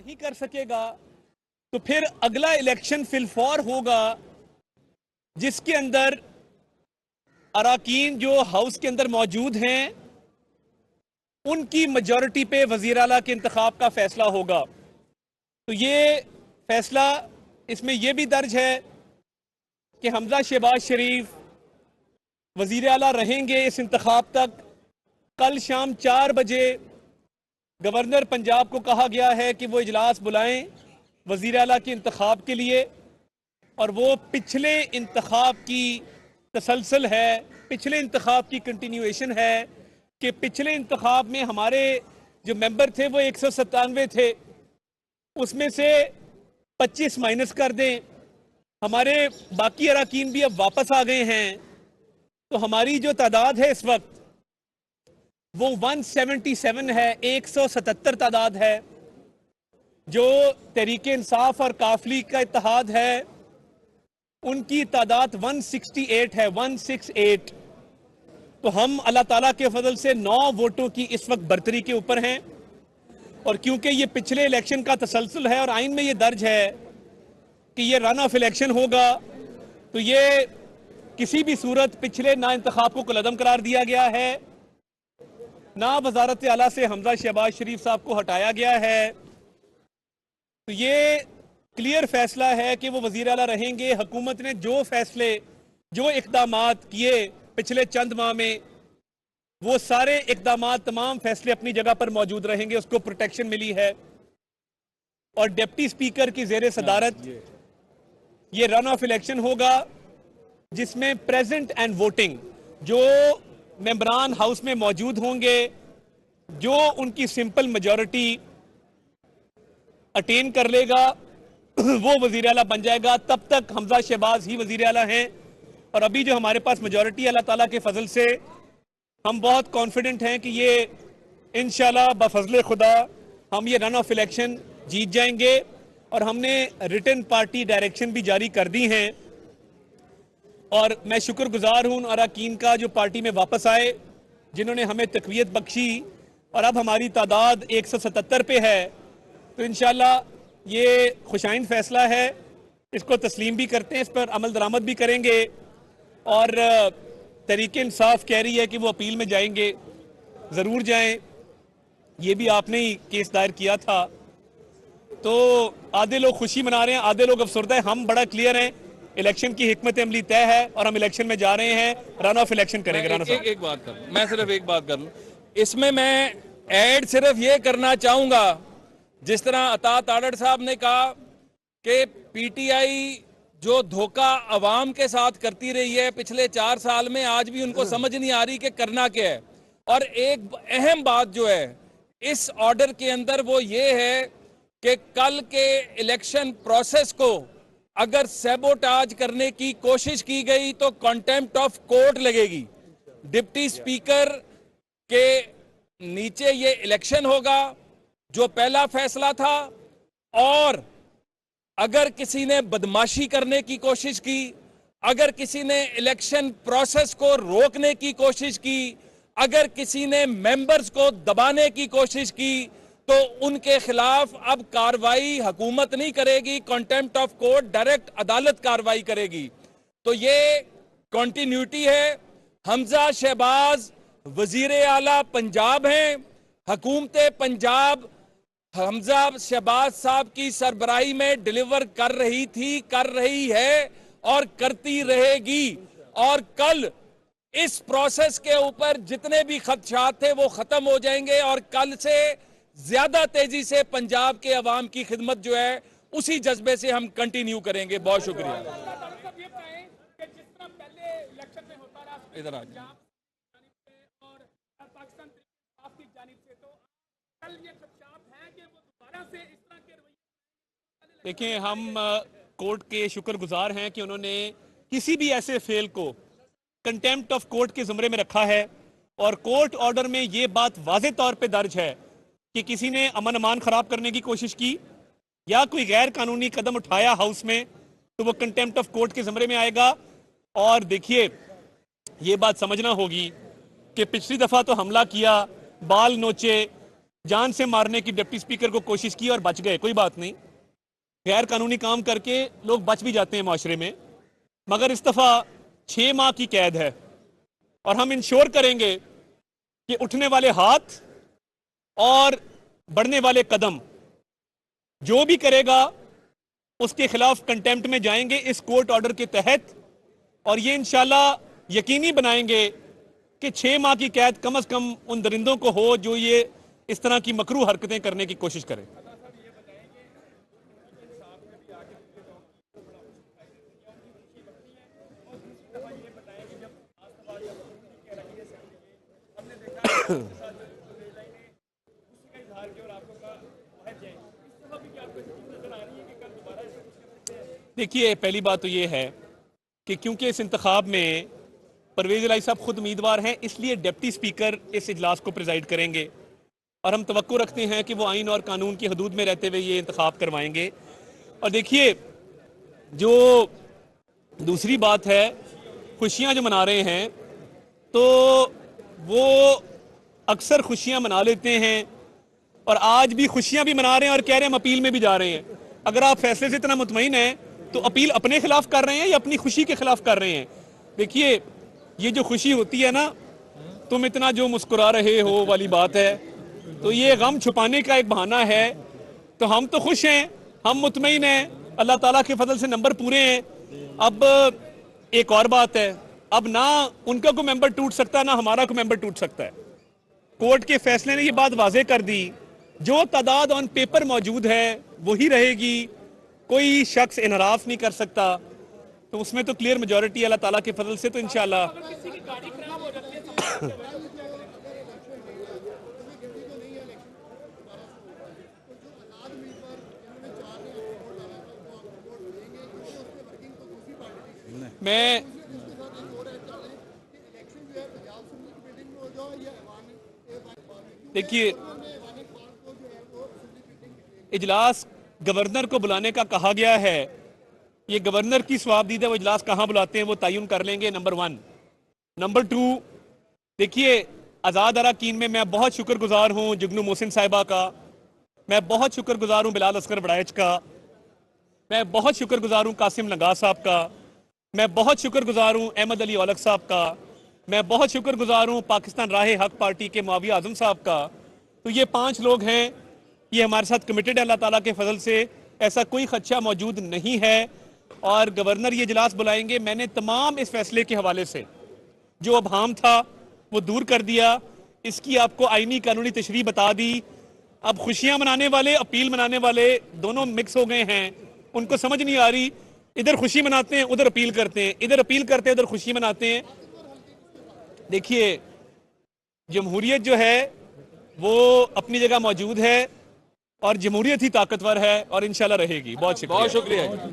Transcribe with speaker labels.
Speaker 1: नहीं कर सकेगा तो फिर अगला इलेक्शन फिलफॉर होगा जिसके अंदर अराकीन जो हाउस के अंदर मौजूद हैं उनकी मेजॉरिटी पे वजीर आला के इंतखाब का फैसला होगा। तो ये फैसला इसमें यह भी दर्ज है कि हमजा शहबाज शरीफ वजीर आला रहेंगे इस इंतखाब तक। कल शाम 4 बजे गवर्नर पंजाब को कहा गया है कि वो इजलास बुलाएं वजीर आला के इंतखाब के लिए, और वो पिछले इंतखाब की तसलसल है, पिछले इंतखाब की कंटिन्यूएशन है कि पिछले इंतखाब में हमारे जो मेंबर थे वो 197 थे, उसमें से 25 माइनस कर दें, हमारे बाकी अराकीन भी अब वापस आ गए हैं, तो हमारी जो तादाद है इस वक्त वो 177 है, 177 तादाद है। जो तहरीके इंसाफ और काफली का इत्तेहाद है उनकी तादाद 168 है, 168। तो हम अल्लाह ताला के फजल से 9 वोटों की इस वक्त बरतरी के ऊपर हैं। और क्योंकि ये पिछले इलेक्शन का तसलसल है और आइन में ये दर्ज है कि ये रन ऑफ इलेक्शन होगा, तो ये किसी भी सूरत पिछले ना इंतखाब को कुलअदम करार दिया गया है, ना वजारत आला से हमजा शहबाज शरीफ साहब को हटाया गया है। तो ये क्लियर फैसला है कि वो वजीर आला रहेंगे। हुकूमत ने जो फैसले, जो इकदामात किए पिछले चंद माह में, वो सारे इकदामात, तमाम फैसले अपनी जगह पर मौजूद रहेंगे, उसको प्रोटेक्शन मिली है। और डिप्टी स्पीकर की जेर सदारत ये रन ऑफ इलेक्शन होगा जिसमें प्रेजेंट एंड वोटिंग जो मेंबरान हाउस में मौजूद होंगे, जो उनकी सिंपल मेजॉरिटी अटेन कर लेगा वो वजीर आला बन जाएगा। तब तक हमजा शहबाज ही वजीर आला हैं। और अभी जो हमारे पास मेजॉरिटी अल्लाह ताला के फजल से हम बहुत कॉन्फिडेंट हैं कि ये इंशाल्लाह बफजल खुदा हम ये रन ऑफ इलेक्शन जीत जाएंगे। और हमने रिटन पार्टी डायरेक्शन भी जारी कर दी हैं। और मैं शुक्रगुजार हूं अराकीन का जो पार्टी में वापस आए, जिन्होंने हमें तक़वियत बख्शी, और अब हमारी तादाद 177 पे है। तो इंशाल्लाह ये खुशाइन फैसला है, इसको तस्लीम भी करते हैं, इस पर अमल दरामद भी करेंगे। और तहरीके इंसाफ कह रही है कि वो अपील में जाएंगे, ज़रूर जाएं। ये भी आपने ही केस दायर किया था। तो आधे लोग खुशी मना रहे हैं, आधे लोग अफसरदा है। हम बड़ा क्लियर हैं, इलेक्शन की हिकमत अमली तय है और हम इलेक्शन में जा रहे हैं, रन ऑफ इलेक्शन करेंगे। राना साहब
Speaker 2: एक बात कर, मैं सिर्फ एक बात कर लूं इसमें, मैं ऐड सिर्फ ये करना चाहूंगा, जिस तरह अता ताड़ड़ साहब ने कहा कि पीटीआई जो धोखा अवाम के साथ करती रही है पिछले 4 साल में, आज भी उनको समझ नहीं आ रही कि करना क्या है। और एक अहम बात जो है इस ऑर्डर के अंदर वो ये है कि कल के इलेक्शन प्रोसेस को अगर सैबोटाज करने की कोशिश की गई तो कंटेम्प्ट ऑफ कोर्ट लगेगी। डिप्टी स्पीकर के नीचे ये इलेक्शन होगा जो पहला फैसला था, और अगर किसी ने बदमाशी करने की कोशिश की, अगर किसी ने इलेक्शन प्रोसेस को रोकने की कोशिश की, अगर किसी ने मेंबर्स को दबाने की कोशिश की, तो उनके खिलाफ अब कार्रवाई हुकूमत नहीं करेगी, कंटेम्प्ट ऑफ कोर्ट, डायरेक्ट अदालत कार्रवाई करेगी। तो ये कंटिन्यूटी है। हमजा शहबाज वजीर आला पंजाब हैं। हुकूमत पंजाब हमजा शहबाज साहब की सरबराही में डिलीवर कर रही थी, कर रही है और करती रहेगी। और कल इस प्रोसेस के ऊपर जितने भी खदशात थे वो खत्म हो जाएंगे, और कल से ज्यादा तेजी से पंजाब के अवाम की खिदमत जो है उसी जज्बे से हम कंटिन्यू करेंगे। बहुत शुक्रिया। इधर आ जाए।
Speaker 1: देखिए, हम कोर्ट के शुक्रगुजार हैं कि उन्होंने किसी भी ऐसे फेल को कंटेम्प्ट ऑफ कोर्ट के जुमरे में रखा है। और कोर्ट ऑर्डर में ये बात वाज़े तौर पे दर्ज है कि किसी ने अमन अमान खराब करने की कोशिश की या कोई गैर कानूनी कदम उठाया हाउस में, तो वो कंटेम्प्ट ऑफ कोर्ट के जुमरे में आएगा। और देखिए, ये बात समझना होगी कि पिछली दफा तो हमला किया, बाल नोचे, जान से मारने की डिप्टी स्पीकर को कोशिश की और बच गए, कोई बात नहीं, गैर कानूनी काम करके लोग बच भी जाते हैं माशरे में, मगर इस दफा 6 माह की कैद है। और हम इंश्योर करेंगे कि उठने वाले हाथ और बढ़ने वाले कदम जो भी करेगा उसके खिलाफ कंटेम्प्ट में जाएंगे इस कोर्ट ऑर्डर के तहत, और ये इंशाल्लाह यकीनी बनाएंगे कि 6 माह की कैद कम से कम उन दरिंदों को हो जो ये इस तरह की मकरू हरकतें करने की कोशिश करें। देखिए, पहली बात तो ये है कि क्योंकि इस इंतखाब में परवेज इलाही साहब खुद उम्मीदवार हैं, इसलिए डिप्टी स्पीकर इस इजलास को प्रिजाइड करेंगे और हम तवक्को रखते हैं कि वो आइन और कानून की हदूद में रहते हुए ये इंतखाब करवाएंगे। और देखिए, जो दूसरी बात है, खुशियां जो मना रहे हैं तो वो अक्सर खुशियां मना लेते हैं और आज भी खुशियां भी मना रहे हैं और कह रहे हैं हम अपील में भी जा रहे हैं। अगर आप फैसले से इतना मुतमईन हैं तो अपील अपने खिलाफ कर रहे हैं या अपनी खुशी के खिलाफ कर रहे हैं? देखिए, ये जो खुशी होती है ना, तुम इतना जो मुस्कुरा रहे हो वाली बात है, तो ये गम छुपाने का एक बहाना है। तो हम तो खुश हैं, हम मुतमईन हैं, अल्लाह ताला के फजल से नंबर पूरे हैं। अब एक और बात है, अब ना उनका कोई मेंबर टूट सकता ना हमारा कोई मेंबर टूट सकता है। कोर्ट के फैसले ने ये बात वाजे कर दी, जो तादाद ऑन पेपर मौजूद है वही रहेगी, कोई शख्स इनहराफ नहीं कर सकता। तो उसमें तो क्लियर मेजॉरिटी अल्लाह ताला के फजल से तो इंशाल्लाह। मैं देखिए, इजलास गवर्नर को बुलाने का कहा गया है, ये गवर्नर की स्वाबदीद है, वो इजलास कहाँ बुलाते हैं वो तयन कर लेंगे, नंबर 1। नंबर 2, देखिए, आज़ाद अरकान में मैं बहुत शुक्रगुजार हूँ जुगनू मोहसिन साहिबा का, मैं बहुत शुक्रगुजार हूँ बिलाल असगर बड़ाइच का, मैं बहुत शुक्रगुजार हूँ कासिम लंगा साहब का, मैं बहुत शुक्रगुजार हूँ अहमद अली औलख साहब का, मैं बहुत शुक्रगुजार हूँ पाकिस्तान राह हक पार्टी के मुआविया आजम साहब का। तो ये 5 लोग हैं, ये हमारे साथ कमिटेड है, अल्लाह ताला के फजल से ऐसा कोई खदशा मौजूद नहीं है। और गवर्नर ये इजलास बुलाएंगे। मैंने तमाम इस फैसले के हवाले से जो अबहाम था वो दूर कर दिया, इसकी आपको आईनी कानूनी तशरीह बता दी। अब खुशियां मनाने वाले, अपील मनाने वाले दोनों मिक्स हो गए हैं, उनको समझ नहीं आ रही, इधर खुशी मनाते हैं उधर अपील करते हैं, इधर अपील करते हैं उधर खुशी मनाते हैं। देखिए, जमहूरियत जो है वो अपनी जगह मौजूद है और जमहूरियत ही ताकतवर है और इंशाल्लाह रहेगी। बहुत शुक्रिया।